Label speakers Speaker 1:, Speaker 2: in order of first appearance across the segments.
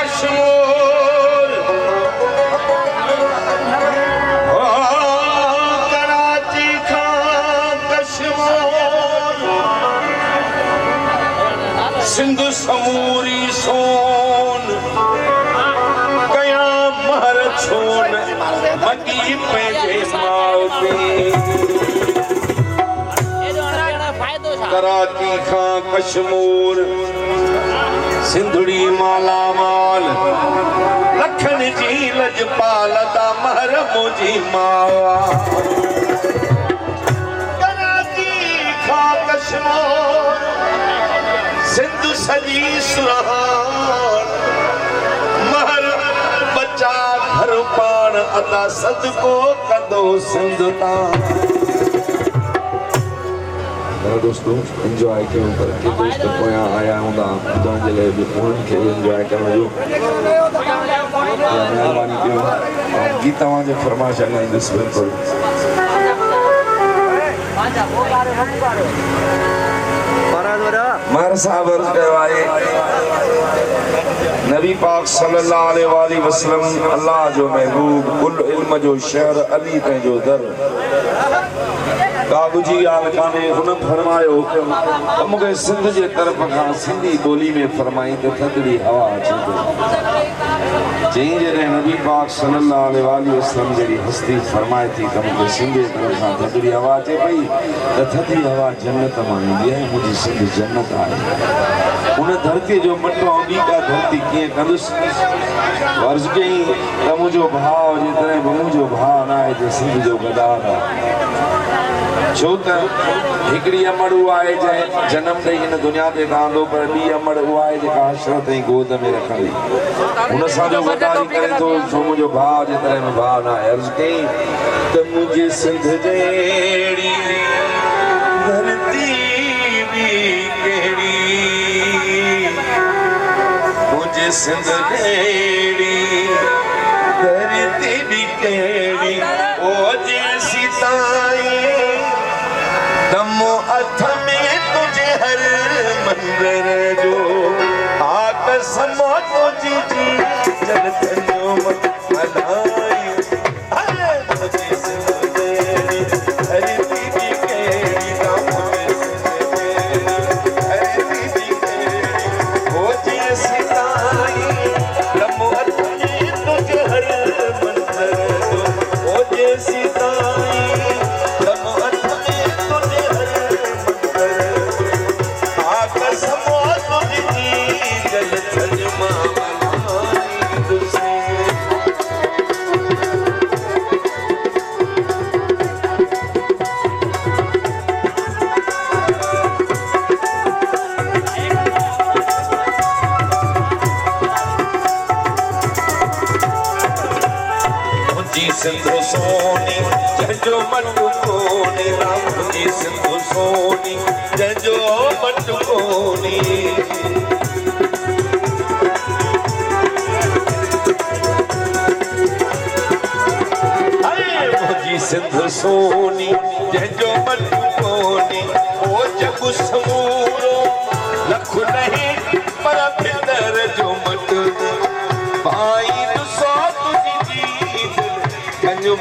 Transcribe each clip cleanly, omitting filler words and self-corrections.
Speaker 1: कश्मीर कराची खां कश्मीर सिंध समूरी सोन कया महर छोन मगी पंहिंजे माउ कराची खां कश्मीर सिंधड़ी मालामाल लखन जी लजपाल दा महर मुझी मावा कराची खां कश्मीर सिंध सजी सुरहान महर बच्चा घर पान अदा सदको कंदो सिंध तां दोस्तों एंजॉय कयूं पर के दोस्त पोयां आया हूंदा ॿुधण जे लाइ बि उन्हनि खे एंजॉय करण जो महिरबानी कयो गीत तव्हांजे फरमाइश ॻाईंदुसि बिल्कुलु महर साहब अर्ज़ कयो आहे नबी पाक सल्लल्लाहु अलैहि वसल्लम अल्लाह जो महबूब कुल इल्म जो शहर अली पंहिंजो दर काबूजी ॻाल्हि कान्हे हुन फरमायो मूंखे सिंध जे तरफ़ खां सिंधी ॿोली में फरमाई त थधिड़ी हवा अचे थी चई जॾहिं नबी पाक सल्लल्लाहु अलैहि वसल्लम जहिड़ी हस्ती फरमाए थी त मूंखे सिंध जे तरफ़ खां थधिड़ी हवा अचे पई त थधी हवा जन्नत मां ईंदी आहे मुंहिंजी सिंध जन्नत आहे उन धरती जो मटो ऐं ॿी का धरती कीअं कंदुसि अर्ज़ कई त मुंहिंजो भाउ जेतॾहिं बि मुंहिंजो भाउ न आहे त सिंध जो गदार आहे छो त हिकिड़ी अमड़ उहा आहे जंहिं जनम ॾेई हिन दुनिया ते रहंदो पर ॿी अमड़ उहा आहे जेका हशर ताईं गोद में रखंदी हुन सां जो गदारी करे थो छो मुंहिंजो भाउ जेतॾहिं बि भाउ न आहे अर्ज़ कई त मुंहिंजी सिंध जहिड़ी धरती बि कहिड़ी मुंहिंजी सिंध जहिड़ी धरती बि कहिड़ी ओ जेसी ताईं दमो अथ में तुझे हर मंदिर जो आकस मोजी जी जल तनो मलाई हरे तुझे सिंधेरी धरती भी केड़ी मुझे सिंधेरी धरती भी केड़ी हो जे सिताई दमो अथ में तुझे हर मंदिर जो हो जे सिताई सिंधु सोनी जंजो मटु कोनी राम जी सिंधु सोनी जंजो मटु कोनी मुझी सिंधु सोनी जंजो मटु कोनी ओ जग समूरो लख नहीं पर भीतर जो मटु भाई सो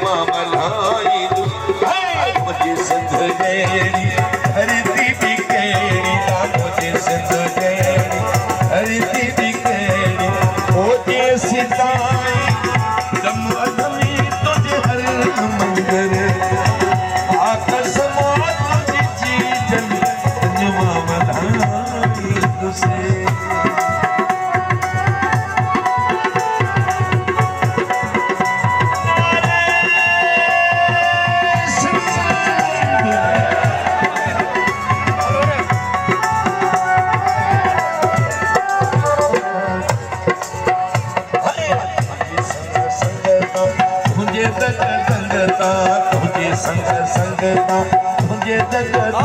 Speaker 1: मलाई मुझे सिंध जहिड़ी धरती भी कहिड़ी मुझे सिंध जहिड़ी धरती भी कहिड़ी हो जे सिताई दम अध में तुझे हर मंदिर आकस मौत तुझी चीजन तंजुमा मलाई तुझसे संग संगता मुझे जगत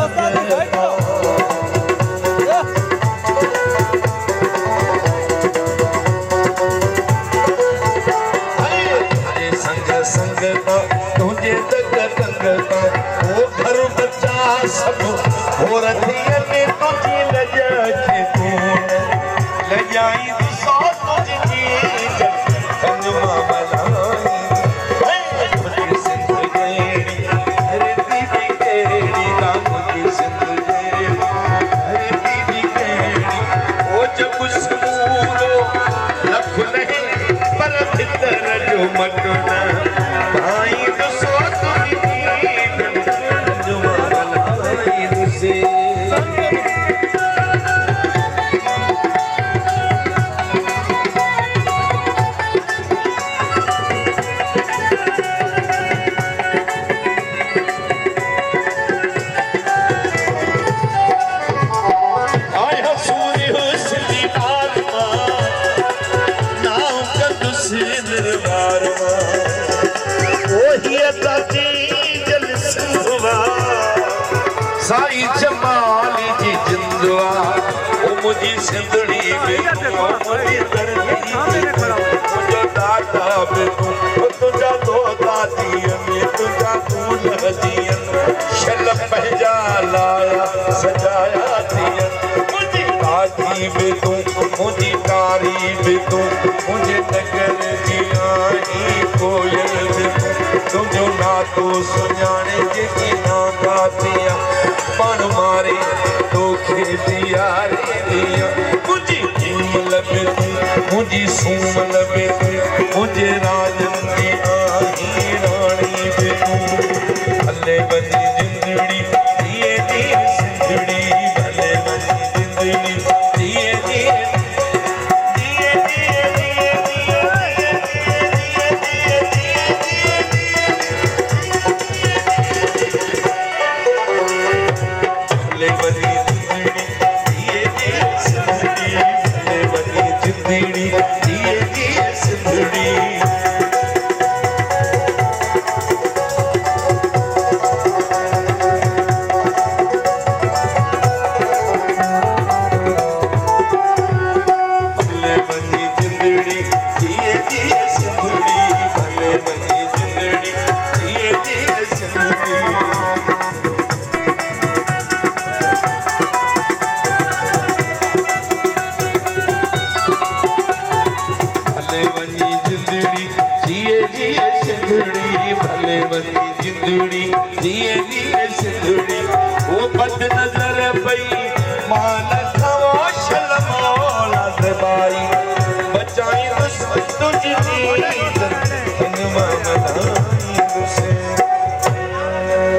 Speaker 1: संग संगता तुझे जगत संगता वो घर बच्चा सब हो रही है तुझी लजा के कौन लजाई सौ तुझी
Speaker 2: मटना भाई दसो साई जमाली जी जिंदवा ओ मुझी सिंधड़ी में मुझी धरती तुझा दादा में तू तुझा दो दादियन में तुझा दून हदियन शल पहजा लाया सजाया दियन मुझी दादी में तू मुझी तारी में तू मुझे नगर जी आई कोयल में तुझो ना तो सुजाने जी ना गातिया मन मारे तो खेतिया रे दिया मुझे लबे मुझे सूम लबे मुझे राजन की आई रानी बे भले बनी जिंदड़ी दिए दिए सिंधड़ी भले बनी जिंदड़ी दिए दिए जिंदड़ी दिए दिए सिंधड़ी वो बद नजर पई मान खवाशल मौला दबाई बचाई तुझ तुझी